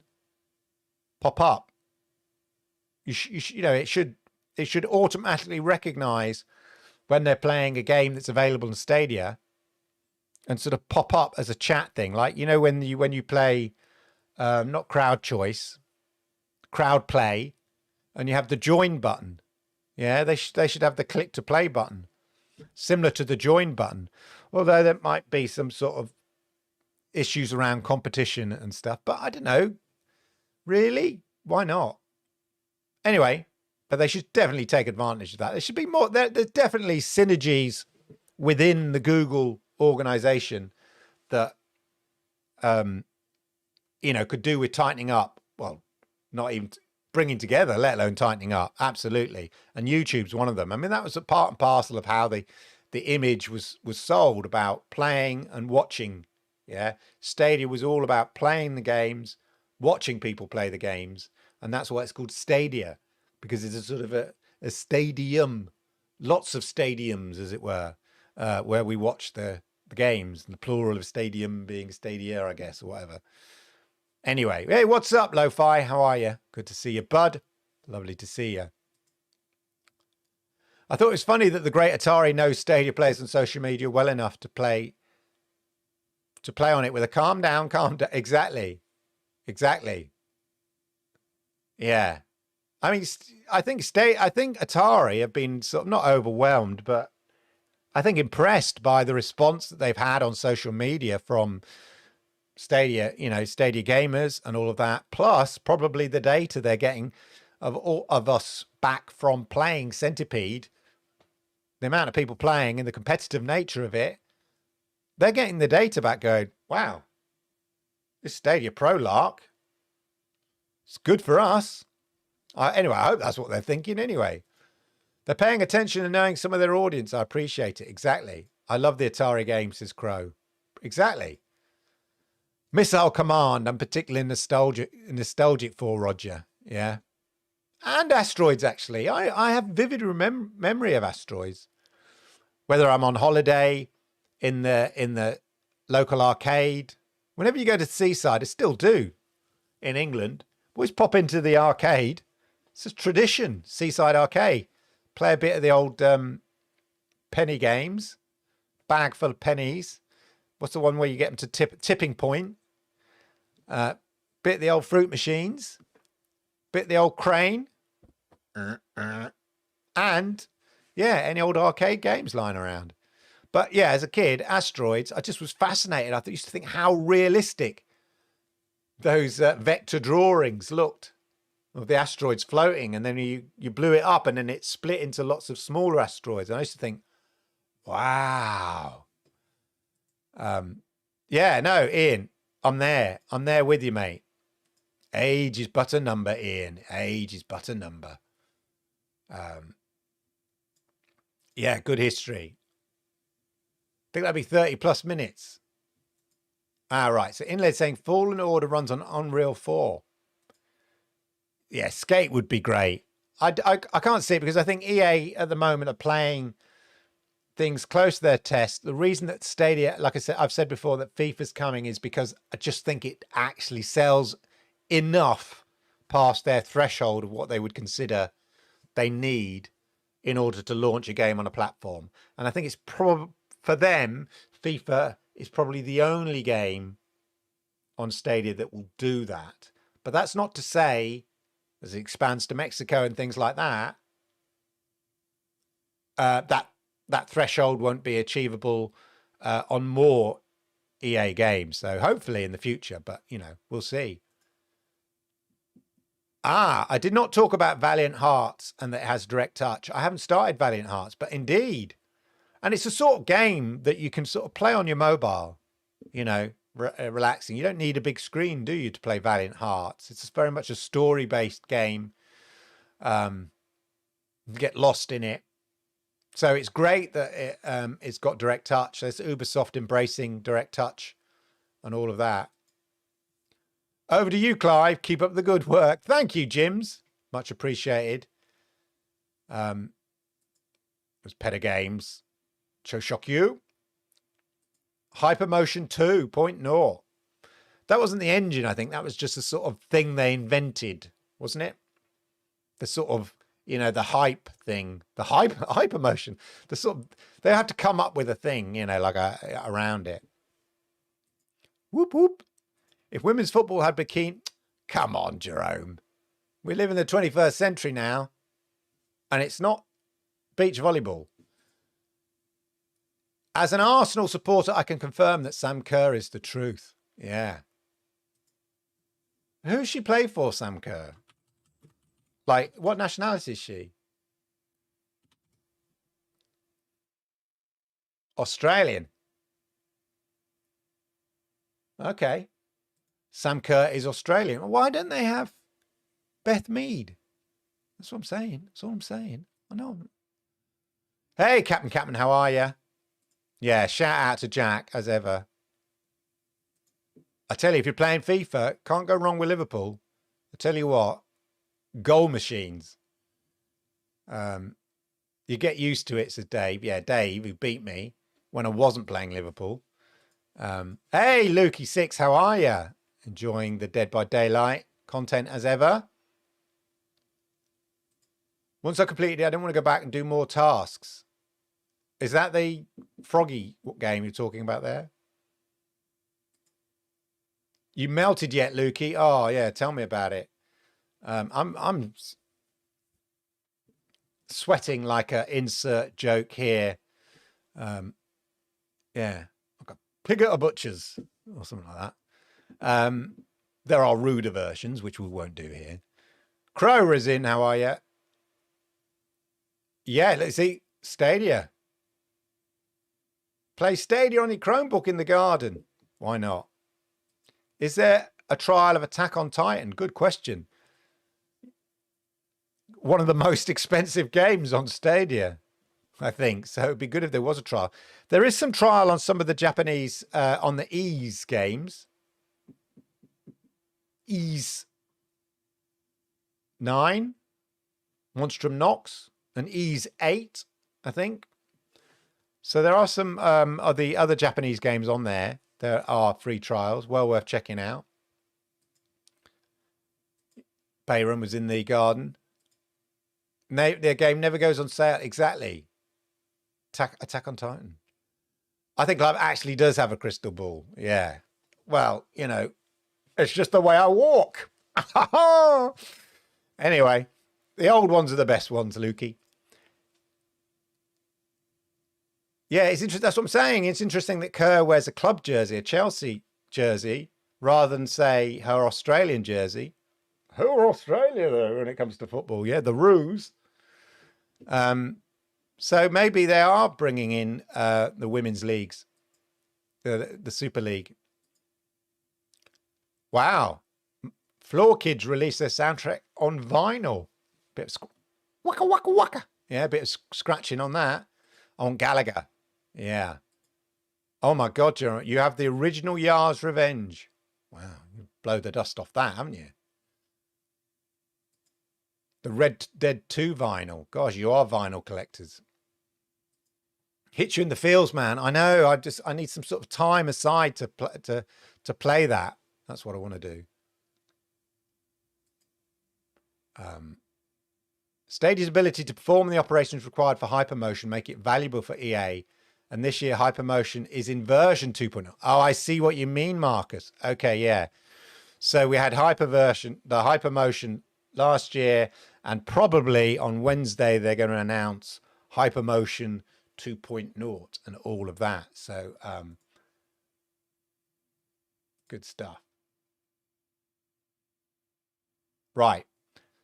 pop up? You know, it should automatically recognize when they're playing a game that's available in Stadia and sort of pop up as a chat thing. Like, you know, when you play, not crowd choice, crowd play, and you have the join button. Yeah, they should have the click to play button, similar to the join button. Although there might be some sort of issues around competition and stuff, but I don't know. Really, why not? Anyway, but they should definitely take advantage of that. There should be more. There's definitely synergies within the Google organization that you know, could do with tightening up. Well, not even bringing together, let alone tightening up. Absolutely. And YouTube's one of them. I mean, that was a part and parcel of how the image was sold about playing and watching. Yeah. Stadia was all about playing the games, watching people play the games. And that's why it's called Stadia, because it's a sort of a stadium, lots of stadiums, as it were, where we watch the games, and the plural of stadium being stadia, I guess, or whatever. Anyway, hey, what's up, Lo-Fi? How are you? Good to see you, bud. Lovely to see you. I thought it was funny that the great Atari knows Stadia players on social media well enough to play on it with a calm down. Exactly. Yeah. I mean, I think Atari have been sort of not overwhelmed, but I think impressed by the response that they've had on social media from Stadia, you know, Stadia gamers and all of that, plus probably the data they're getting of all of us back from playing Centipede, the amount of people playing and the competitive nature of it, they're getting the data back going, wow, this Stadia Pro lark, it's good for us. Anyway, I hope that's what they're thinking anyway. They're paying attention and knowing some of their audience. I appreciate it. Exactly. I love the Atari game, says Crow. Exactly. Missile Command, I'm particularly nostalgic for, Roger. Yeah. And Asteroids, actually. I have vivid memory of Asteroids. Whether I'm on holiday, in the local arcade. Whenever you go to the seaside, I still do in England. Always pop into the arcade. It's a tradition, seaside arcade. Play a bit of the old penny games. Bag full of pennies. What's the one where you get them to tipping point? Bit of the old fruit machines. bit the old crane. And yeah, any old arcade games lying around. But yeah, as a kid, asteroids, I just was fascinated. I used to think how realistic those vector drawings looked of the asteroids floating, and then you blew it up and then it split into lots of smaller asteroids. And I used to think, wow. Yeah, no, Ian, I'm there with you, mate. Age is but a number, Ian. Age is but a number. Yeah, good history. I think that'd be 30 plus minutes. Right. So Inlaid saying Fallen Order runs on Unreal 4. Yeah, Skate would be great. I can't see it because I think EA at the moment are playing things close to their test. The reason that Stadia, like I said, I've said before that FIFA's coming is because I just think it actually sells enough past their threshold of what they would consider they need in order to launch a game on a platform. And I think it's for them, FIFA is probably the only game on Stadia that will do that. But that's not to say, as it expands to Mexico and things like that, that threshold won't be achievable on more EA games. So hopefully in the future, but you know, we'll see. I did not talk about Valiant Hearts and that it has direct touch. I haven't started Valiant Hearts, but indeed. And it's a sort of game that you can sort of play on your mobile, you know, relaxing. You don't need a big screen, do you, to play Valiant Hearts? It's very much a story-based game. You get lost in it. So it's great that it's got direct touch. There's Ubisoft embracing direct touch and all of that. Over to you, Clive. Keep up the good work. Thank you, Jims. Much appreciated. It was Peta Games. Shock you. Hypermotion 2.0. That wasn't the engine, I think. That was just a sort of thing they invented, wasn't it? The sort of, you know, the hype thing. The hypermotion. The sort of, they had to come up with a thing, you know, like around it. Whoop, whoop. If women's football had bikini... Come on, Jerome. We live in the 21st century now. And it's not beach volleyball. As an Arsenal supporter, I can confirm that Sam Kerr is the truth. Yeah. Who's she play for, Sam Kerr? Like, what nationality is she? Australian. Okay. Sam Kerr is Australian. Why don't they have Beth Mead? That's what I'm saying. That's all I'm saying. I know. Hey, Captain, how are you? Yeah, shout out to Jack, as ever. I tell you, if you're playing FIFA, can't go wrong with Liverpool. I tell you what, goal machines. You get used to it, says Dave. Yeah, Dave, who beat me when I wasn't playing Liverpool. Hey, Lukey6, how are you? Enjoying the Dead by Daylight content as ever. Once I completed it, I didn't want to go back and do more tasks. Is that the Froggy game you're talking about there? You melted yet, Lukey? Oh, yeah, tell me about it. I'm sweating like a insert joke here. Yeah, like a pig at a butcher's or something like that. There are ruder versions, which we won't do here. Crow Resin, how are you? Yeah, let's see. Stadia. Play Stadia on your Chromebook in the garden. Why not? Is there a trial of Attack on Titan? Good question. One of the most expensive games on Stadia, I think. So it'd be good if there was a trial. There is some trial on some of the Japanese, on the Ease games. Ease 9, Monstrum Nox, and Ease 8, I think. So there are some of the other Japanese games on there. There are free trials, well worth checking out. Bayram was in the garden. Their game never goes on sale. Exactly. Attack on Titan. I think Clive actually does have a crystal ball. Yeah. Well, you know, it's just the way I walk. Anyway, the old ones are the best ones, Lukey. Yeah, it's interesting. That's what I'm saying. It's interesting that Kerr wears a club jersey, a Chelsea jersey, rather than, say, her Australian jersey. Who are Australia, though, when it comes to football? Yeah, the Roos. So maybe they are bringing in the women's leagues, the Super League. Wow. Floor Kids released their soundtrack on vinyl. Bit of waka waka waka. Yeah, a bit of scratching on that. On Gallagher. Yeah. Oh my God, you have the original Yar's Revenge. Wow, you blow the dust off that, haven't you? The Red Dead 2 vinyl. Gosh, you are vinyl collectors. Hit you in the feels, man. I know. I need some sort of time aside to play that. That's what I want to do. Stadia's ability to perform the operations required for hypermotion make it valuable for EA. And this year, hypermotion is in version 2.0. Oh, I see what you mean, Marcus. Okay, yeah. So we had the hypermotion last year, and probably on Wednesday, they're going to announce hypermotion 2.0 and all of that. So good stuff. Right.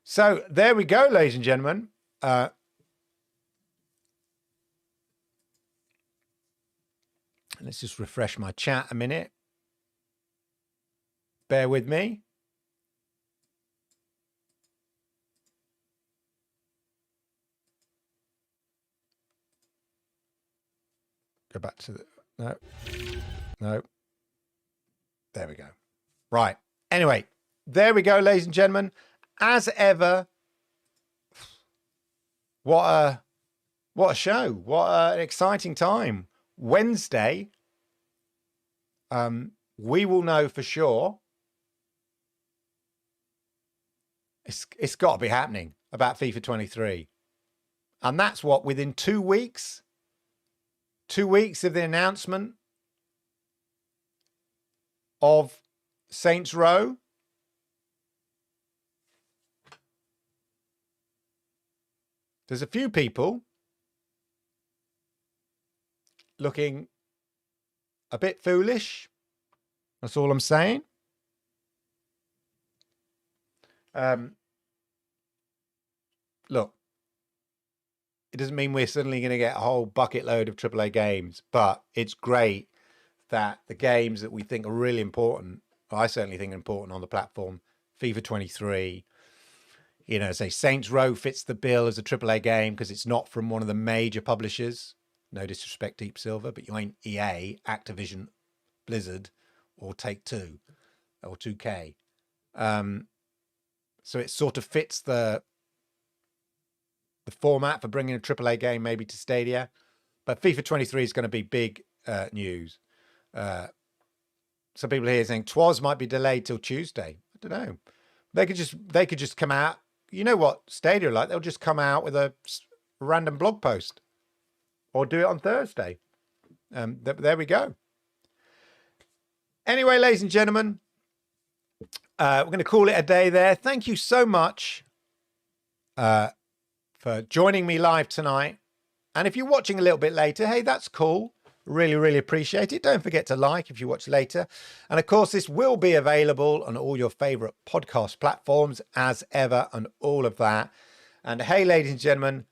So there we go, ladies and gentlemen. Let's just refresh my chat a minute. Bear with me. Go back to the... No. There we go. Right. Anyway, there we go, ladies and gentlemen. As ever, what a show. What an exciting time. Wednesday, we will know for sure. It's got to be happening about FIFA 23. And that's what, within 2 weeks? 2 weeks of the announcement of Saints Row. There's a few people looking a bit foolish. That's all I'm saying. Look, it doesn't mean we're suddenly going to get a whole bucket load of AAA games, but it's great that the games that we think are really important, I certainly think are important on the platform, FIFA 23, you know, say Saints Row fits the bill as a AAA game because it's not from one of the major publishers. No disrespect, Deep Silver, but you ain't EA, Activision, Blizzard, or Take-Two, or 2K. So it sort of fits the format for bringing a AAA game maybe to Stadia. But FIFA 23 is going to be big news. Some people here saying Twas might be delayed till Tuesday. I don't know. They could just come out. You know what Stadia are like? They'll just come out with a random blog post or do it on Thursday. There we go. Anyway, ladies and gentlemen, we're going to call it a day there. Thank you so much for joining me live tonight. And if you're watching a little bit later, hey, that's cool. Really, really appreciate it. Don't forget to like if you watch later. And of course, this will be available on all your favorite podcast platforms as ever and all of that. And hey, ladies and gentlemen,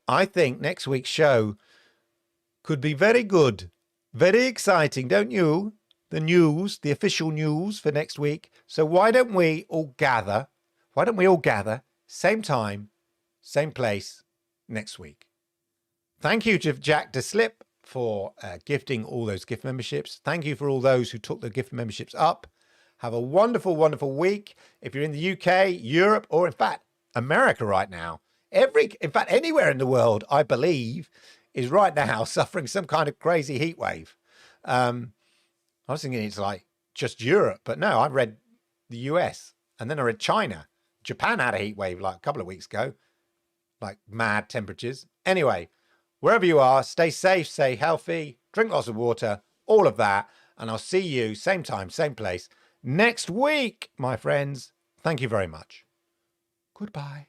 I think next week's show could be very good. Very exciting, don't you? The news, the official news for next week. So why don't we all gather? Why don't we all gather, same time, same place, next week? Thank you to Jack DeSlip for gifting all those gift memberships. Thank you for all those who took the gift memberships up. Have a wonderful, wonderful week. If you're in the UK, Europe, or in fact, America right now, in fact, anywhere in the world, I believe, is right now suffering some kind of crazy heat wave. I was thinking it's like just Europe, but no, I read the US and then I read China. Japan had a heat wave like a couple of weeks ago, like mad temperatures. Anyway, wherever you are, stay safe, stay healthy, drink lots of water, all of that. And I'll see you same time, same place next week, my friends. Thank you very much. Goodbye.